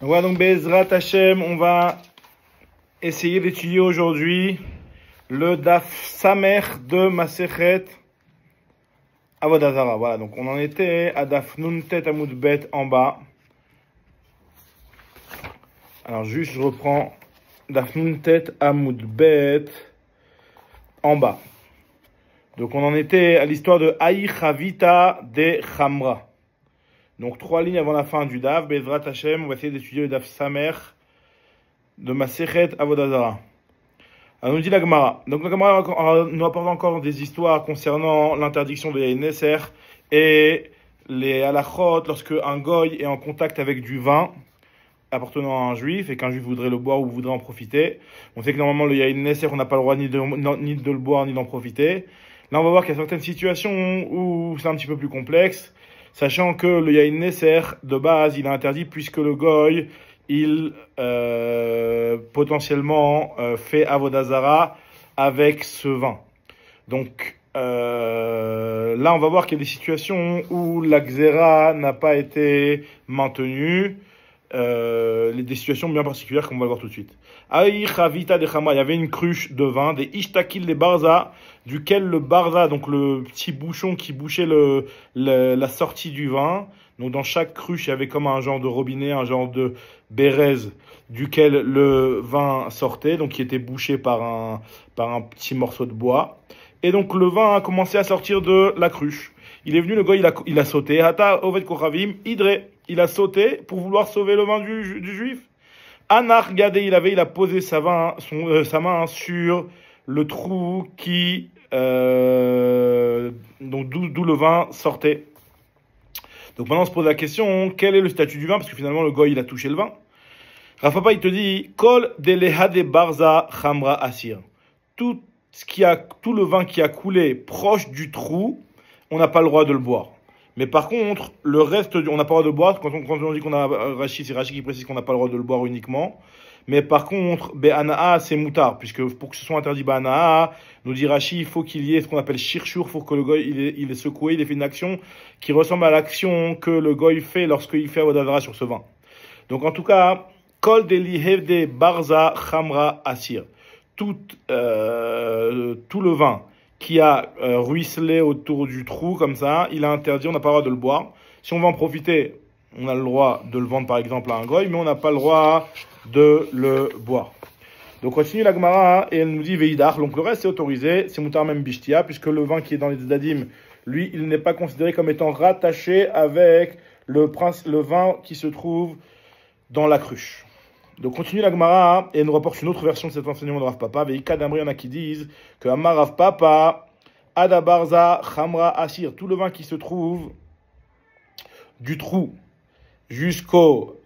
Voilà, donc Bezrat Hashem, on va essayer d'étudier aujourd'hui le Daf Samer de Masechet Avodah Zarah. Voilà, donc on en était à Daf Nun Tet Amud Bet en bas. Alors juste, je reprends Daf Nun Tet Amud Bet en bas. Donc on en était à l'histoire de Aï Chavita de Chamra. Donc 3 lignes avant la fin du Daf, Bezrat Hashem, on va essayer d'étudier le Daf Samer de Masechet Avodah Zarah. Alors nous dit la Gemara. Donc la Gemara nous apporte encore des histoires concernant l'interdiction de Yain Neser et les halachot lorsque un goy est en contact avec du vin appartenant à un juif et qu'un juif voudrait le boire ou voudrait en profiter. On sait que normalement le Yain Neser, on n'a pas le droit ni de le boire ni d'en profiter. Là on va voir qu'il y a certaines situations où c'est un petit peu plus complexe, sachant que le Yain Neser de base il est interdit puisque le goy il potentiellement fait Avodah Zarah avec ce vin. Donc là, on va voir qu'il y a des situations où la Xéra n'a pas été maintenue, des situations bien particulières qu'on va voir tout de suite. Aï Chavita de Chama, il y avait une cruche de vin, des Ishtakil de Barza, duquel le Barza, donc le petit bouchon qui bouchait la sortie du vin. Donc dans chaque cruche, il y avait comme un genre de robinet, un genre de bérez duquel le vin sortait, donc qui était bouché par un petit morceau de bois. Et donc le vin a commencé à sortir de la cruche. Il est venu, le gars, il a sauté. Hata Oved Kochavim, Idre, il a sauté pour vouloir sauver le vin du juif. Anar Gadé, il a posé sa main sur le trou qui, donc d'où le vin sortait. Donc maintenant on se pose la question, quel est le statut du vin? Parce que finalement le goy il a touché le vin. Rav Papa il te dit, Kol deleha de barza chamra asir. Tout le vin qui a coulé proche du trou, on n'a pas le droit de le boire. Mais par contre, le reste, on n'a pas le droit de le boire. Quand on dit qu'on a c'est Rashi qui précise qu'on n'a pas le droit de le boire uniquement. Mais par contre, Be'ana'a, c'est moutard, puisque pour que ce soit interdit Be'ana'a, nous dit Rashi, il faut qu'il y ait ce qu'on appelle shirshur, il faut que le goy, il est secoué, il ait fait une action qui ressemble à l'action que le goy fait lorsqu'il fait Avodah Zarah sur ce vin. Donc en tout cas, Kol de barza chamra asir. Tout le vin qui a ruisselé autour du trou comme ça, il est interdit, on n'a pas le droit de le boire. Si on veut en profiter, on a le droit de le vendre par exemple à un goy, mais on n'a pas le droit de le boire. Donc continue la Gemara et elle nous dit Veidach, donc le reste c'est autorisé, c'est Moutar même Bishtia, puisque le vin qui est dans les Dadim, lui, il n'est pas considéré comme étant rattaché avec le vin qui se trouve dans la cruche. Donc continue la Gemara et elle nous rapporte une autre version de cet enseignement de Rav Papa. Veika d'Amri, il y en a qui disent que Amar Rav Papa, Adabarza, Chamra, Asir, tout le vin qui se trouve du trou jusqu'au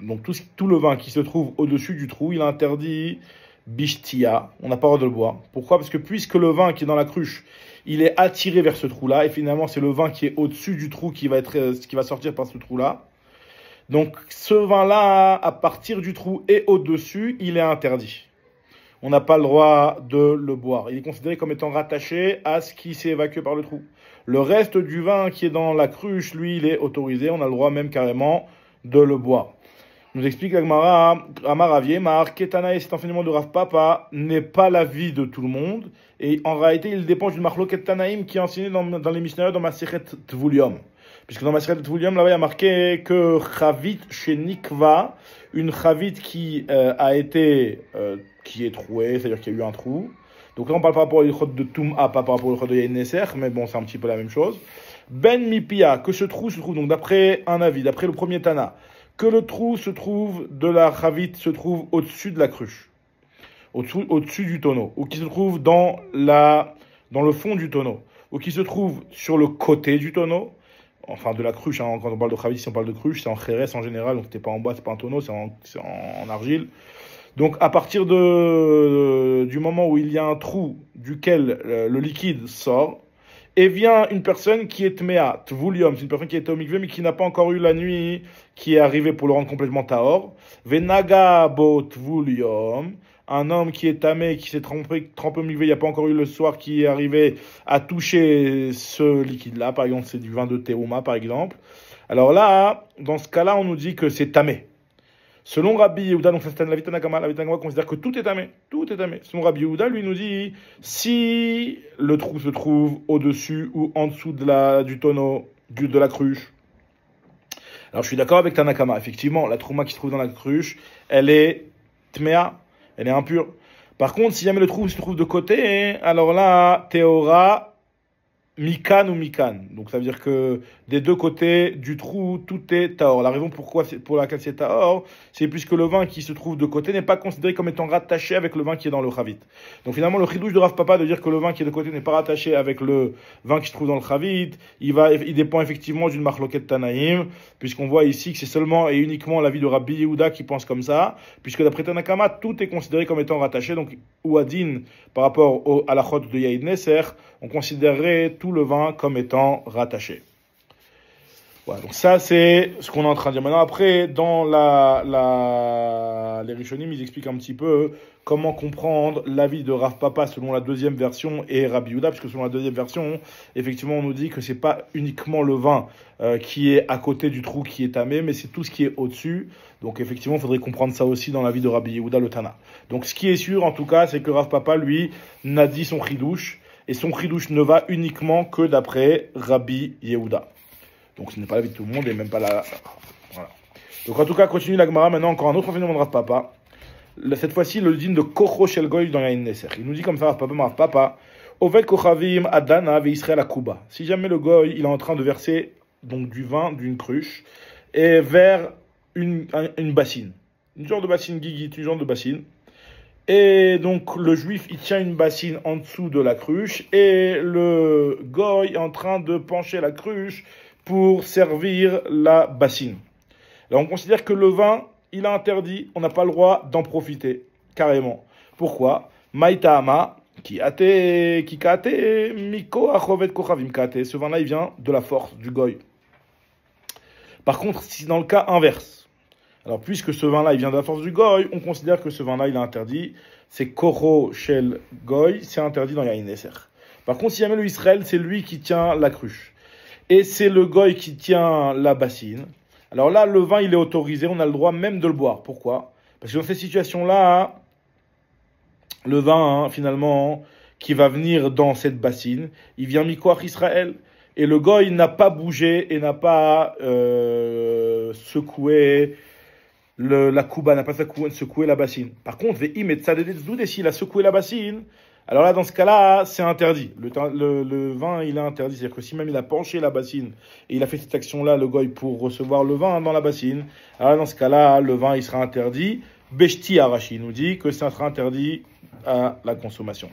donc tout le vin qui se trouve au-dessus du trou, il est interdit bishtia, on n'a pas le droit de le boire. Pourquoi? Parce que puisque le vin qui est dans la cruche, il est attiré vers ce trou-là, et finalement c'est le vin qui est au-dessus du trou qui va sortir par ce trou-là. Donc ce vin-là, à partir du trou et au-dessus, il est interdit. On n'a pas le droit de le boire. Il est considéré comme étant rattaché à ce qui s'est évacué par le trou. Le reste du vin qui est dans la cruche, lui, il est autorisé. On a le droit même carrément de le boire. Nous explique la Gemara, Amar Rav Yemar, Ketana et cet enseignement de Rav Papa n'est pas l'avis de tout le monde. Et en réalité, il dépend d'une Machloket Tanaïm qui est enseignée dans les Mishnayot dans Masechet Tvulium. Puisque dans Masechet Tvulium, là-bas, il y a marqué que Chavit chez Nikva, une Chavit qui qui est trouée, c'est-à-dire qu'il y a eu un trou. Donc là, on parle par rapport au Yichot de Tum'a, pas par rapport au Yichot de Yain Neser, mais bon, c'est un petit peu la même chose. Ben Mipia, que ce trou se trouve, donc d'après un avis, d'après le premier Tana, que le trou de la Chavit se trouve au-dessus de la cruche, au-dessus du tonneau, ou qui se trouve dans le fond du tonneau, ou qui se trouve sur le côté du tonneau, enfin de la cruche, hein, quand on parle de Chavit, si on parle de cruche, c'est en chérès en général, donc c'est pas en bois, c'est pas un tonneau, c'est en argile. Donc à partir du moment où il y a un trou duquel le liquide sort, et vient une personne qui est tméa, tvulium, c'est une personne qui est au mikvé mais qui n'a pas encore eu la nuit qui est arrivée pour le rendre complètement tahor. Venaga bo tvulium, un homme qui est tamé, qui s'est trempé au mikvé, il n'y a pas encore eu le soir, qui est arrivé à toucher ce liquide-là, par exemple c'est du vin de terouma par exemple. Alors là, dans ce cas-là, on nous dit que c'est tamé. Selon Rabbi Yehuda, donc ça c'est la Vitanakama, la Vitanakama considère que tout est tamé. Tout est tamé. Selon Rabbi Yehuda, lui nous dit, si le trou se trouve au-dessus ou en dessous du tonneau, de la cruche. Alors je suis d'accord avec Tanakama. Effectivement, la trouma qui se trouve dans la cruche, elle est tméa, elle est impure. Par contre, si jamais le trou se trouve de côté, alors là, théora mikan ou mikan. Donc ça veut dire que des deux côtés du trou, tout est tahor. La raison pour laquelle c'est tahor, c'est puisque le vin qui se trouve de côté n'est pas considéré comme étant rattaché avec le vin qui est dans le chavit. Donc finalement, le chidouche de Rav Papa de dire que le vin qui est de côté n'est pas rattaché avec le vin qui se trouve dans le chavit, il dépend effectivement d'une marloquette Tanaïm, puisqu'on voit ici que c'est seulement et uniquement l'avis de Rabbi Yehuda qui pense comme ça, puisque d'après Tanakama, tout est considéré comme étant rattaché. Donc, Ouadin, par rapport à la chôte de Yaïd Nesser, on considérerait tout le vin comme étant rattaché. Voilà, donc ça c'est ce qu'on est en train de dire. Maintenant après, dans les Rishonim, ils expliquent un petit peu comment comprendre l'avis de Rav Papa selon la deuxième version et Rabbi Yehuda, puisque selon la deuxième version, effectivement on nous dit que c'est pas uniquement le vin qui est à côté du trou qui est tamé, mais c'est tout ce qui est au-dessus. Donc effectivement, il faudrait comprendre ça aussi dans l'avis de Rabbi Yehuda le Tana. Donc ce qui est sûr en tout cas, c'est que Rav Papa lui n'a dit son chidouche, et son chidouche ne va uniquement que d'après Rabbi Yehuda. Donc ce n'est pas l'avis de tout le monde et même pas la... Voilà. Donc en tout cas, continue la Gemara. Maintenant, encore un autre enseignement de Rav Papa. Cette fois-ci, le din de Kocho Shel Goy dans Yain Neser. Il nous dit comme ça, Rav Papa, Oved Kochavim Adana ve Israël Akuba. Si jamais le Goy, il est en train de verser donc du vin d'une cruche et vers une bassine. Une genre de bassine guiguite, une genre de bassine. Et donc le juif, il tient une bassine en dessous de la cruche et le Goy est en train de pencher la cruche pour servir la bassine. Alors on considère que le vin, il est interdit, on n'a pas le droit d'en profiter, carrément. Pourquoi? Maïtama, qui kate, miko achovet kochavim kate. Ce vin-là, il vient de la force du goy. Par contre, si dans le cas inverse, alors puisque ce vin-là, il vient de la force du goy, on considère que ce vin-là, il est interdit. C'est kocho shel goy, c'est interdit dans Yain Neser. Par contre, si jamais le Israël, c'est lui qui tient la cruche. Et c'est le goy qui tient la bassine. Alors là, le vin, il est autorisé, on a le droit même de le boire. Pourquoi? Parce que dans cette situation-là, le vin, finalement, qui va venir dans cette bassine, il vient mikoach Israël. Et le goy n'a pas bougé et n'a pas secoué la kuba, n'a pas secoué la bassine. Par contre, s'il a secoué la bassine, alors là, dans ce cas-là, c'est interdit. Le vin, il est interdit. C'est-à-dire que si même il a penché la bassine et il a fait cette action-là, le goy, pour recevoir le vin dans la bassine, alors dans ce cas-là, le vin, il sera interdit. Beshti Arashi nous dit que ça sera interdit à la consommation.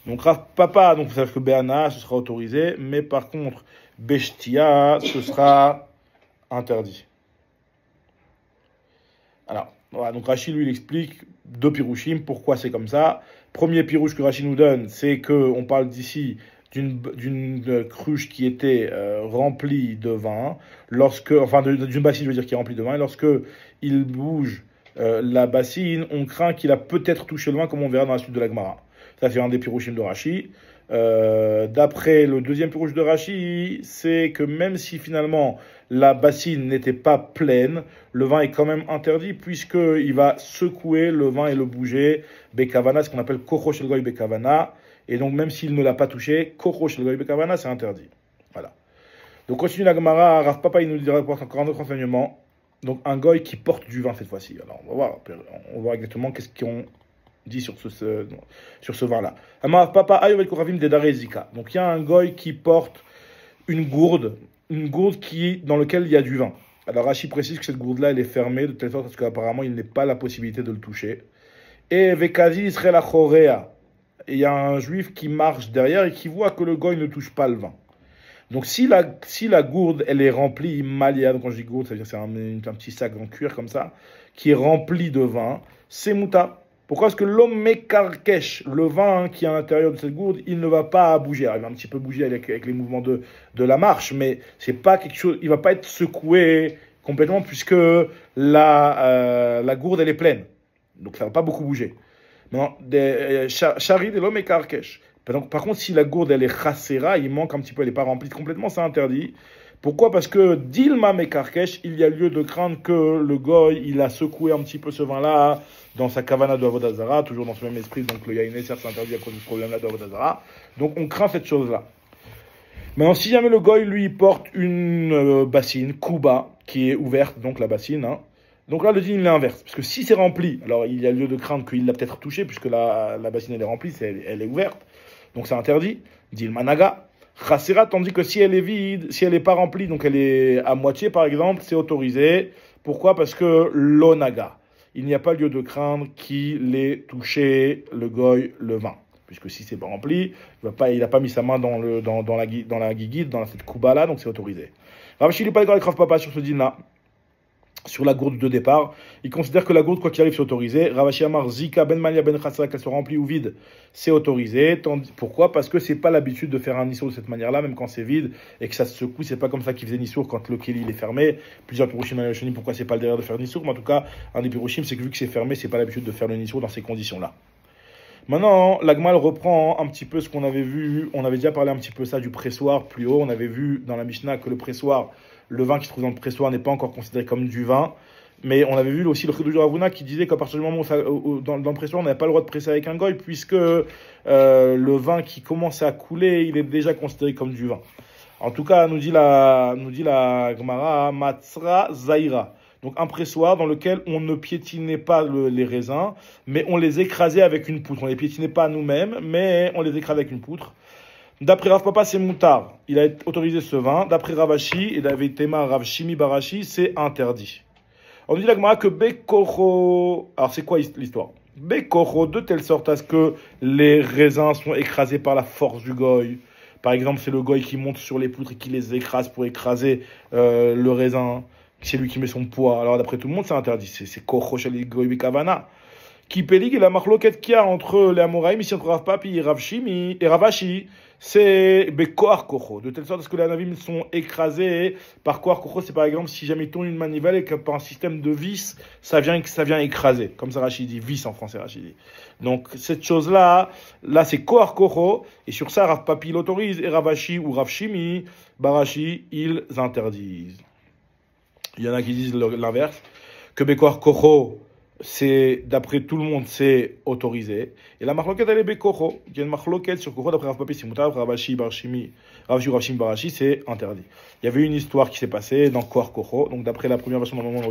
Donc, Rav Papa, donc vous savez que Béana, ce sera autorisé, mais par contre, Beshtia, ce sera interdit. Alors, voilà, donc Rashi, lui, il explique deux pirouchim, pourquoi c'est comme ça. Premier pirouche que Rashi nous donne, c'est qu'on parle d'ici d'une cruche qui était remplie de vin, d'une bassine, je veux dire, qui est remplie de vin, et lorsque il bouge la bassine, on craint qu'il a peut-être touché le vin, comme on verra dans la suite de la Gemara. Ça, c'est un des pirouchim de Rashi. D'après le deuxième pirouche de Rashi, c'est que même si finalement la bassine n'était pas pleine, le vin est quand même interdit puisqu'il va secouer le vin et le bouger, bekavana, ce qu'on appelle kocho shel goy bekavana, et donc même s'il ne l'a pas touché, kocho shel goy bekavana, c'est interdit. Voilà. Donc continue la Gemara, Rav Papa, il nous dit encore un autre enseignement. Donc un goy qui porte du vin cette fois-ci. Alors on va voir exactement qu'est-ce qu'on dit sur ce vin-là. Donc il y a un goy qui porte une gourde dans laquelle il y a du vin. Alors Rashi précise que cette gourde-là, elle est fermée de telle sorte parce qu'apparemment il n'est pas la possibilité de le toucher. Et Vekazi Israël Achorea, il y a un juif qui marche derrière et qui voit que le goy ne touche pas le vin. Donc si la gourde, elle est remplie, maliade, quand je dis gourde, ça veut dire c'est un petit sac en cuir comme ça, qui est rempli de vin, c'est mouta. Pourquoi? Parce que l'homme mekarkesh, le vin qui est à l'intérieur de cette gourde, il ne va pas bouger. Alors, il va un petit peu bouger avec les mouvements de la marche, mais c'est pas quelque chose, il va pas être secoué complètement puisque la gourde, elle est pleine. Donc ça va pas beaucoup bouger. Maintenant, chari de l'homme mekarkesh. Par contre, si la gourde, elle est chassera, il manque un petit peu, elle n'est pas remplie complètement, c'est interdit. Pourquoi? Parce que Dilma Mekarkesh, il y a lieu de craindre que le goy, il a secoué un petit peu ce vin-là dans sa kavana de Avodazara, toujours dans ce même esprit, donc le yaïné, certes, c'est interdit à cause de ce problème-là de Avodazara. Donc on craint cette chose-là. Maintenant, si jamais le goy, lui, porte une bassine, Kuba, qui est ouverte, donc la bassine, hein, donc là, le din, il est inverse. Parce que si c'est rempli, alors il y a lieu de craindre qu'il l'a peut-être touché, puisque la bassine, elle est remplie, elle est ouverte. Donc c'est interdit. Dit le managa. Chassera, tandis que si elle est vide, si elle n'est pas remplie, donc elle est à moitié par exemple, c'est autorisé. Pourquoi? Parce que l'onaga, il n'y a pas lieu de craindre qu'il ait touché le goy, le vin. Puisque si c'est pas rempli, il n'a pas mis sa main dans la guiguide, dans cette kuba là, donc c'est autorisé. Rav Shili pas d'accord avec Rav Papa sur ce din là. Sur la gourde de départ, il considère que la gourde, quoi qu'il arrive, c'est autorisé. Ravashi Amar, Zika, Ben Mania, Ben Chassara, qu'elle soit remplie ou vide, c'est autorisé. Pourquoi? Parce que c'est pas l'habitude de faire un nissour de cette manière-là, même quand c'est vide et que ça se secoue. C'est pas comme ça qu'il faisait nissour quand le keli il est fermé. Plusieurs pirouchim et pourquoi c'est pas le derrière de faire nissour? Mais en tout cas, un des pirouchim, c'est que vu que c'est fermé, c'est pas l'habitude de faire le nissour dans ces conditions-là. Maintenant, l'Agmal reprend un petit peu ce qu'on avait vu. On avait déjà parlé un petit peu ça du pressoir plus haut. On avait vu dans la Mishnah que le pressoir, le vin qui se trouve dans le pressoir n'est pas encore considéré comme du vin. Mais on avait vu aussi le Chidouj de Ravuna qui disait qu'à partir du moment où dans le pressoir, on n'avait pas le droit de presser avec un goy, puisque le vin qui commence à couler, il est déjà considéré comme du vin. En tout cas, nous dit la Gemara, Matzra Zaira. Donc un pressoir dans lequel on ne piétinait pas les raisins, mais on les écrasait avec une poutre. On ne les piétinait pas nous-mêmes, mais on les écrasait avec une poutre. D'après Rav Papa, c'est moutard. Il a autorisé ce vin. D'après Ravashi et David Tema, Rav Shimi Barashi, c'est interdit. On dit la Gemara que Bekoro... Alors c'est quoi l'histoire? Bekoro, de telle sorte à ce que les raisins sont écrasés par la force du goy. Par exemple, c'est le goy qui monte sur les poutres et qui les écrase pour écraser le raisin. C'est lui qui met son poids. Alors d'après tout le monde, c'est interdit. C'est Kocho Shali Goy Bekavana. Qui péligue et la marloquette qu'il y a entre les Amoraïm, ici entre Rav Papi et Rav Shimi et Ravashi, c'est Bekoar Kocho. De telle sorte à ce que les Anavim sont écrasés par Koar Kocho. C'est par exemple si jamais ils tournent une manivelle et que par un système de vis, ça vient écraser. Comme ça Rachid dit, vis en français Rachid dit. Donc cette chose-là, là c'est Koar Kocho. Et sur ça, Rav Papi l'autorise et Ravashi ou Rav Shimi, Barashi, ils interdisent. Il y en a qui disent l'inverse, que Bekoar Kocho, c'est, d'après tout le monde, c'est autorisé. Et la marloquette, elle est Bekocho. Il y a une marloquette sur Kocho, d'après Rav Papi, c'est Moutar, Ravashi, Barshimi, Ravashi, Barashi, c'est interdit. Il y avait une histoire qui s'est passée dans Koar Kocho. Donc, d'après la première version, normalement,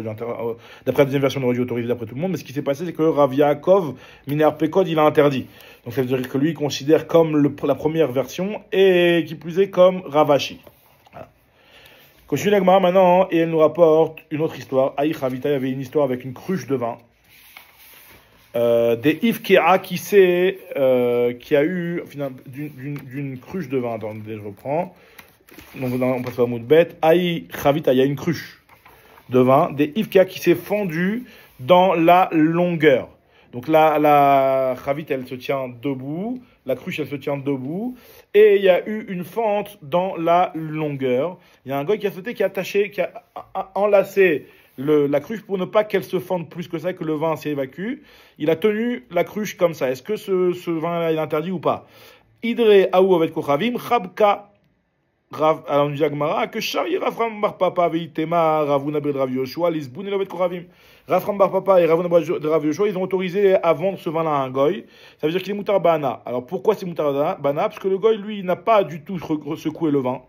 d'après la deuxième version, on aurait dû autoriser d'après tout le monde. Mais ce qui s'est passé, c'est que Rav Yaakov, Miner Pekod, il a interdit. Donc, ça veut dire que lui, il considère comme la première version et qui plus est comme Ravashi. Continue l'Agmara maintenant, et elle nous rapporte une autre histoire. Aïe Chavita, il y avait une histoire avec une cruche de vin. Des Ivkea qui a eu d'une cruche de vin. Attendez, je reprends. Donc on passe à Moudbet. Aïe Chavita, il y a une cruche de vin. Des Ivkea qui s'est fendue dans la longueur. Donc la Chavite, elle se tient debout. La cruche, elle se tient debout. Et il y a eu une fente dans la longueur. Il y a un gars qui a sauté, qui a enlacé la cruche pour ne pas qu'elle se fende plus que ça, que le vin s'évacue. Il a tenu la cruche comme ça. Est-ce que ce vin-là est interdit ou pas? Idre aou avec kochavim, chabka. Alors, nous dit Agmara, que Shari Rafram Bar Papa veitema Ravuna Bed Rav Yoshua, Lisboun et Lovet Kochavim. Rafram Bar Papa et Ravuna Bed Rav Yoshua, ils ont autorisé à vendre ce vin-là à un goy. Ça veut dire qu'il est moutar bana. Alors, pourquoi c'est moutar bana? Parce que le goy, lui, il n'a pas du tout secoué le vin.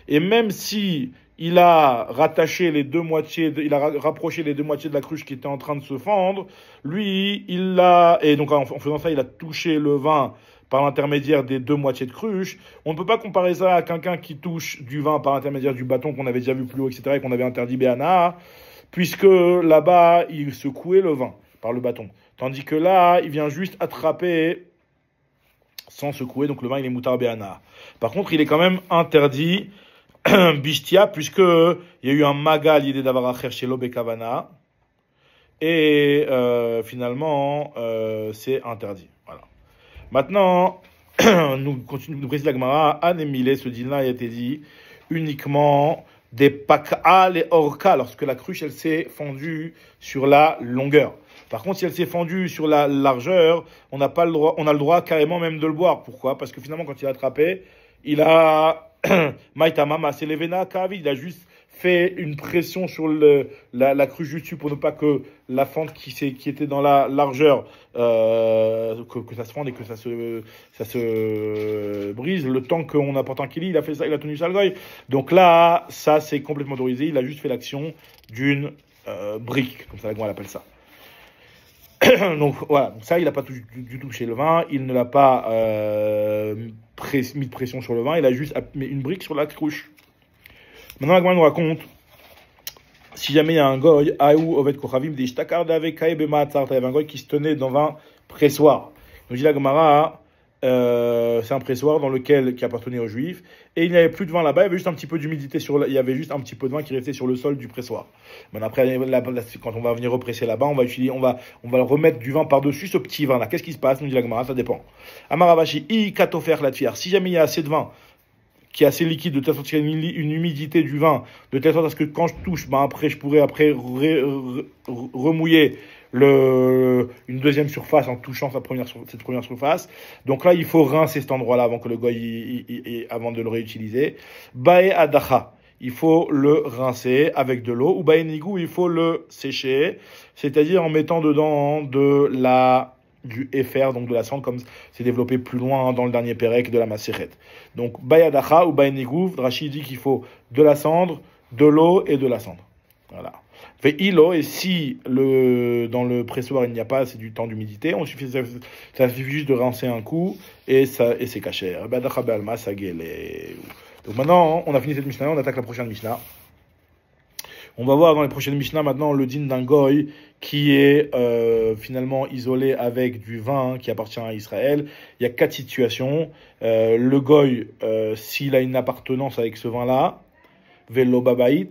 Et même si il a rattaché les deux moitiés, il a rapproché les deux moitiés de la cruche qui était en train de se fendre, lui, et donc en faisant ça, il a touché le vin par l'intermédiaire des deux moitiés de cruche. On ne peut pas comparer ça à quelqu'un qui touche du vin par l'intermédiaire du bâton qu'on avait déjà vu plus haut, etc., et qu'on avait interdit Béana, puisque là-bas, il secouait le vin par le bâton. Tandis que là, il vient juste attraper sans secouer, donc le vin, il est moutar Béana. Par contre, il est quand même interdit Bishtia, puisque il y a eu un magal l'idée d'avoir à chez l'Obekavana, et finalement, c'est interdit. Voilà. Maintenant, nous précise la Gemara, Anemile, ce din-là a été dit uniquement des pak'a et orka, lorsque la cruche, elle s'est fendue sur la longueur. Par contre, si elle s'est fendue sur la largeur, on a le droit carrément même de le boire. Pourquoi? Parce que finalement, quand il a attrapé, il a Maïtamama, c'est l'Evena Kavi, il a juste fait une pression sur la cruche du dessus pour ne pas que la fente qui était dans la largeur, que ça se fende et que ça se brise. Le temps qu'on apporte un kili, il a fait ça, il a tenu ça le goy. Donc là, ça c'est complètement autorisé, il a juste fait l'action d'une brique, comme ça la Gemara appelle ça. Donc voilà, ça il n'a pas du tout touché le vin, il ne l'a pas mis de pression sur le vin, il a juste mis une brique sur la cruche. Maintenant la Gemara nous raconte, si jamais il y a un goy, Aou Oved Kochavim, il y avait un goy qui se tenait dans un pressoir. Nous dit la Gemara, c'est un pressoir qui appartenait aux Juifs, et il n'y avait plus de vin là-bas, il y avait juste un petit peu d'humidité il y avait juste un petit peu de vin qui restait sur le sol du pressoir. Maintenant après, quand on va venir represser là-bas, on va remettre du vin par-dessus ce petit vin-là. Qu'est-ce qui se passe? Nous dit la Gemara, ça dépend. Amaravashi, I katofer la tfiar. Si jamais il y a assez de vin, qui est assez liquide, de telle sorte qu'il y a une humidité du vin, de telle sorte à ce que quand je touche, après je pourrais remouiller une deuxième surface en touchant cette première surface. Donc là, il faut rincer cet endroit-là avant que le goy, avant de le réutiliser. Bae adacha, il faut le rincer avec de l'eau. Ou bae nigou, il faut le sécher, c'est-à-dire en mettant dedans du éfer, donc de la cendre, comme c'est développé plus loin dans le dernier pérec de la Maseret. Donc, bayadacha ou bayenigouv, Rachid dit qu'il faut de la cendre, de l'eau et de la cendre. Voilà. Fait ilo, et si dans le pressoir il n'y a pas assez du temps d'humidité, ça suffit juste de rincer un coup et c'est caché. Donc maintenant, on a fini cette Mishnah, on attaque la prochaine Mishnah. On va voir dans les prochaines Mishnah maintenant le din d'un goy qui est finalement isolé avec du vin qui appartient à Israël. Il y a 4 situations. Le goy, s'il a une appartenance avec ce vin-là, velo babait,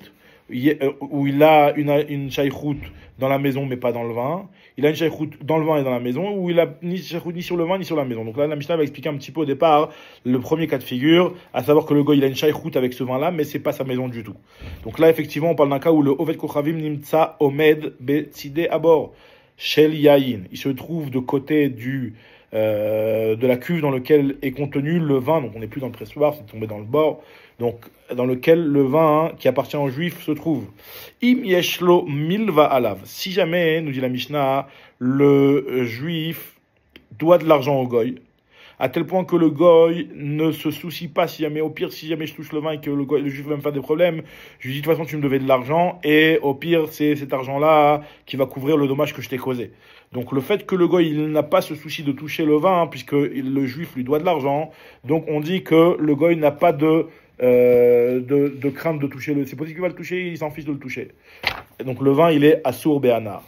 où il a une shaykhout dans la maison mais pas dans le vin. Il a une shaykhout dans le vin et dans la maison, où il a ni shaykhout ni sur le vin ni sur la maison. Donc là, la Mishnah va expliquer un petit peu au départ le premier cas de figure, à savoir que le goy il a une shaykhout avec ce vin-là, mais c'est pas sa maison du tout. Donc là, effectivement, on parle d'un cas où le Oved Kochavim Nimtsa Omed Betzide Abor Shel Yain. Il se trouve de côté de la cuve dans laquelle est contenu le vin. Donc on n'est plus dans le pressoir, c'est tombé dans le bord. Donc dans lequel le vin qui appartient aux Juifs se trouve. Im yeshlo milva alav. Si jamais, nous dit la Mishnah, le Juif doit de l'argent au goy, à tel point que le goy ne se soucie pas, si jamais je touche le vin et que le Juif va me faire des problèmes, je lui dis de toute façon tu me devais de l'argent, et au pire c'est cet argent-là qui va couvrir le dommage que je t'ai causé. Donc le fait que le goy il n'a pas ce souci de toucher le vin, puisque le Juif lui doit de l'argent, donc on dit que le goy n'a pas de crainte de toucher c'est possible qu'il va le toucher, il s'en fiche de le toucher. Et donc le vin il est assour béanar,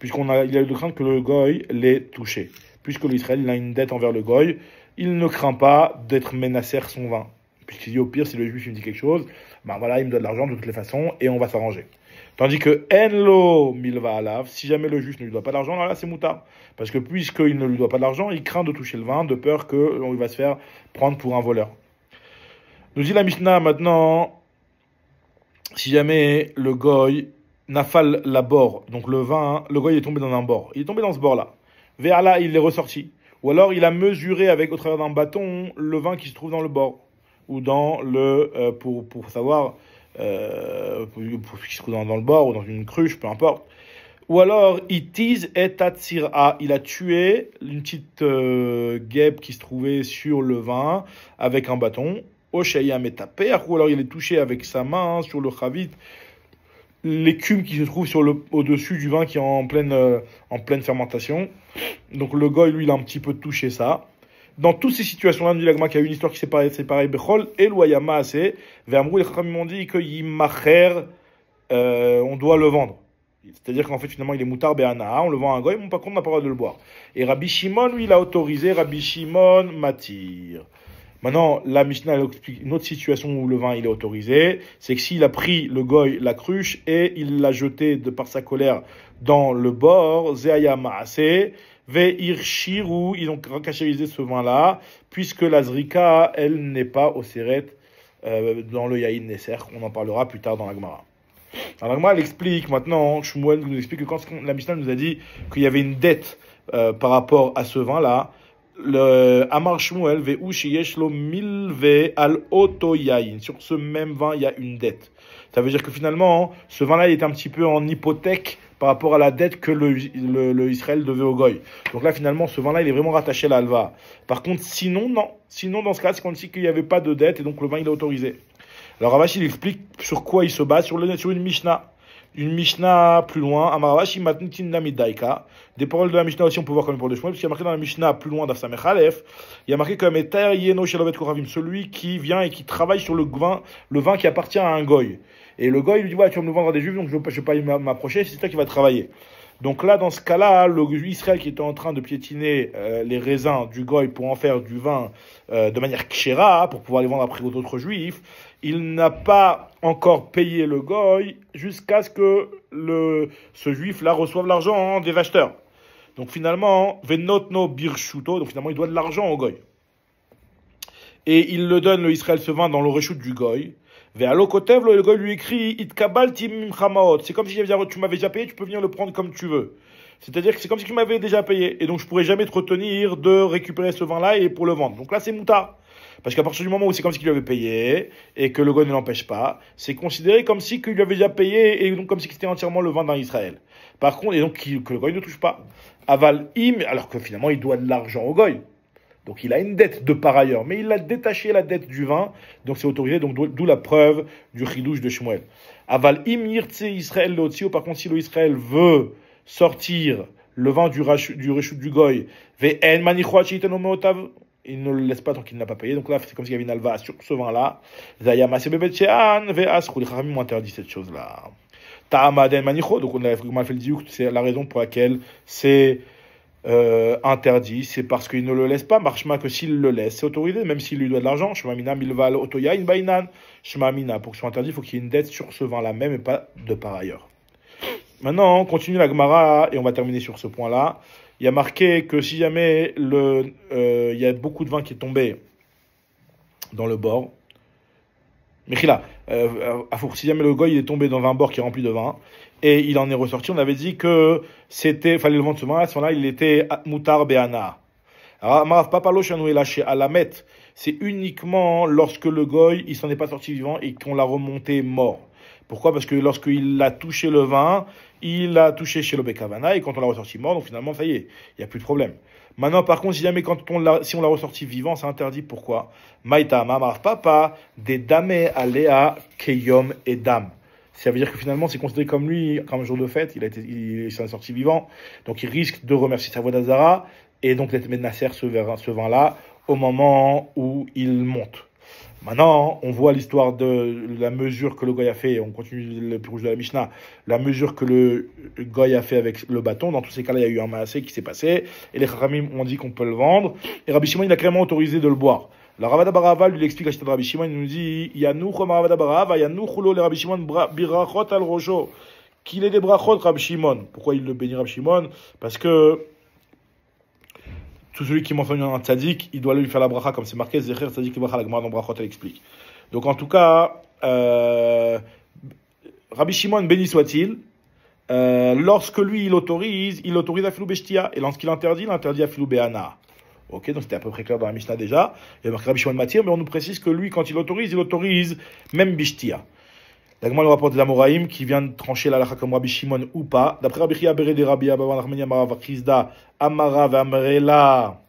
il a de crainte que le goy l'ait touché. Puisque l'Israël il a une dette envers le goy, il ne craint pas d'être menacé son vin. Puisqu'il dit au pire, si le juif il me dit quelque chose, ben voilà, il me donne de l'argent de toutes les façons et on va s'arranger. Tandis que enlo milva alav, si jamais le juif ne lui doit pas d'argent, là c'est mouta. Parce que puisqu'il ne lui doit pas d'argent, il craint de toucher le vin, de peur qu'il va se faire prendre pour un voleur. Nous dit la Mishnah maintenant, si jamais le goy nafal la bord, donc le vin, le goy est tombé dans un bord, il est tombé dans ce bord-là. Vers là, il est ressorti. Ou alors, il a mesuré au travers d'un bâton le vin qui se trouve dans le bord. Ou dans pour savoir, pour qui se trouve dans le bord ou dans une cruche, peu importe. Ou alors, itiz et tatsira. Il a tué une petite guêpe qui se trouvait sur le vin avec un bâton. Oshayam et taper. Ou alors, il est touché avec sa main sur le chavit. L'écume qui se trouve au-dessus du vin qui est en pleine fermentation. Donc le goy, lui, il a un petit peu touché ça. Dans toutes ces situations-là, nous dit l'agma qu'il y a une histoire qui c'est pareil, Bechol, et l'Oyama, assez, Vermrou, les Chachamim m'ont dit que Yimacher, on doit le vendre. C'est-à-dire qu'en fait, finalement, il est moutar be'ana, on le vend à un goy, mais par contre, on n'a pas le droit de le boire. Et Rabbi Shimon, lui, il a autorisé, Rabbi Shimon matir. Maintenant, la Mishnah elle explique une autre situation où le vin il est autorisé, c'est que s'il a pris le goy, la cruche, et il l'a jeté par sa colère dans le bord, Zeaya Maase, Ve'ir Shiru, ils ont cachérisé ce vin-là, puisque la Zrika, elle n'est pas au Seret dans le Yaïn Nesser, on en parlera plus tard dans la Gemara. Alors la Gemara elle explique maintenant, Shmuel nous explique que quand la Mishnah nous a dit qu'il y avait une dette par rapport à ce vin-là, le Amar Shmuel ve'u sheyesh lo milve al oto yain. Sur ce même vin, il y a une dette. Ça veut dire que finalement, ce vin-là, il est un petit peu en hypothèque par rapport à la dette que le Israël devait au Goy. Donc là, finalement, ce vin-là, il est vraiment rattaché à la halva. Par contre, sinon, non. Sinon, dans ce cas, c'est qu'on dit qu'il n'y avait pas de dette et donc le vin, il est autorisé. Alors Ravash, il explique sur quoi il se base, sur une Mishnah. Une Mishnah plus loin, Amarashi Matnitin Namidaika. Des paroles de la Mishnah aussi, on peut voir comme les paroles de Shmuel, parce qu'il y a marqué dans la Mishnah plus loin d'Afsamech Aleph, il y a marqué comme Eter Yeno Shelovet Koravim, celui qui vient et qui travaille sur le vin qui appartient à un goy. Et le goy lui dit, ouais, tu vas me le vendre à des juifs, donc je ne vais pas m'approcher, c'est toi qui vas travailler. Donc là, dans ce cas-là, le Israël qui était en train de piétiner les raisins du goy pour en faire du vin de manière kshera, pour pouvoir les vendre après aux autres juifs, il n'a pas encore payé le goy jusqu'à ce que ce juif-là reçoive l'argent des acheteurs. Donc finalement, venotno birshuto, donc finalement il doit de l'argent au goy. Et il le donne, le Israël se vend dans le reshoot du goy. Ve'alokotev, le goy lui écrit, itkabal tim chamaot. C'est comme si tu m'avais déjà payé, tu peux venir le prendre comme tu veux. C'est-à-dire que c'est comme si tu m'avais déjà payé. Et donc je pourrais jamais te retenir de récupérer ce vin-là et pour le vendre. Donc là c'est mouta. Parce qu'à partir du moment où c'est comme si il lui avait payé et que le goy ne l'empêche pas, c'est considéré comme si il lui avait déjà payé et donc comme si c'était entièrement le vin dans Israël. Par contre, et donc que le goy ne touche pas. Aval im, alors que finalement il doit de l'argent au goy. Donc il a une dette de par ailleurs, mais il a détaché la dette du vin, donc c'est autorisé, donc d'où la preuve du chidouche de Shmuel. Aval im yirtse Israël l'otsio, par contre si l'Israël veut sortir le vin du rachut du goy, ve'en manichot sheiten omeotav, il ne le laisse pas tant qu'il n'a pas payé. Donc là, c'est comme s'il y avait une alva sur ce vin-là. Zayama sebebet she'an ve'asru. Les Chachamim m'ont interdit cette chose-là. Ta'amaden manicho. Donc on a fait le diouk, c'est la raison pour laquelle c'est interdit. C'est parce qu'il ne le laisse pas. Marchma que s'il le laisse, c'est autorisé, même s'il lui doit de l'argent. Shmamina milval otoya in bainan. Shmamina. Pour que ce soit interdit, il faut qu'il y ait une dette sur ce vin-là même et pas de par ailleurs. Maintenant, on continue la Gemara et on va terminer sur ce point-là. Il y a marqué que si jamais il y a beaucoup de vin qui est tombé dans le bord, Mechila, si jamais le goy il est tombé dans un bord qui est rempli de vin et il en est ressorti, on avait dit que fallait le vendre ce vin-là, à ce moment-là, il était mutar be'ana. Alors, Marav Papalo Shanou est lâché à la mette, c'est uniquement lorsque le goy il s'en est pas sorti vivant et qu'on l'a remonté mort. Pourquoi? Parce que lorsqu'il a touché le vin, il a touché chez le Bekavana, et quand on l'a ressorti mort, donc finalement, ça y est, il n'y a plus de problème. Maintenant, par contre, si jamais si on l'a ressorti vivant, c'est interdit. Pourquoi? Maïta, mamar, papa, des dame aléa, keyom et dame. Ça veut dire que finalement, c'est considéré comme lui, comme un jour de fête, il s'en est sorti vivant, donc il risque de remercier sa voix d'Azara, et donc d'être menasser ce vin-là, au moment où il monte. Maintenant, on voit l'histoire de la mesure que le goy a fait, on continue le pirouge de la Mishnah, la mesure que le goy a fait avec le bâton. Dans tous ces cas-là, il y a eu un maassé qui s'est passé, et les Chachamim ont dit qu'on peut le vendre, et Rabbi Shimon, il a clairement autorisé de le boire. La Ravada Barava lui explique la chita de Rabbi Shimon, il nous dit, Yanouch Ravada Barava, Yanouch lo le Rabbi Shimon birachot al rosho, qu'il est des brachot Rabbi Shimon. Pourquoi il le bénit Rabbi Shimon? Parce que tout celui qui mentionne un tzaddik, il doit lui faire la bracha, comme c'est marqué, Zecher tzaddik bracha, la Gemara dans brachot, elle explique. Donc en tout cas, Rabbi Shimon, béni soit-il, lorsque lui, il autorise à filou beshtia, et lorsqu'il interdit, il interdit à filou be'ana. Ok, donc c'était à peu près clair dans la Mishnah déjà. Il y a marqué Rabbi Shimon Matir, mais on nous précise que lui, quand il autorise même beshtia. L'agma le rapport des Amoraïm qui vient de trancher la halakha comme Rabbi Shimon ou pas. D'après Rabbi Chia Bere de Rabbi Abba Nachmani Amarav Chizda Amarav Amrela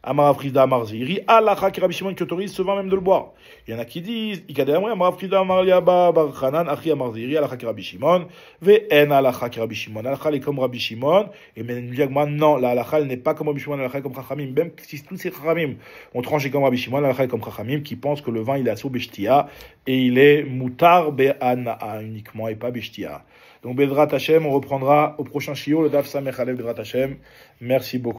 Amarav Chizda Amarziri halakha qui Rabbi Shimon qui autorise ce vin même de le boire. Il y en a qui disent Ikade Amri Amarav Chizda Amar Abba Bar Chanan Achi Amarziri halakha qui Rabbi Shimon ve'en halakha qui Rabbi Shimon. Halakha est comme Rabbi Shimon et même l'agma non, la halakha n'est pas comme Rabbi Shimon, halakha est comme Chachamim. Même si tous ces Chachamim ont tranché comme Rabbi Shimon, halakha est comme Chachamim qui pense que le vin il est assour beshtia et il est mutar be'ana uniquement et pas beshtia. Donc Bezrat Hashem, on reprendra au prochain shiur le daf Samech Alev Bezrat Hashem. Merci beaucoup.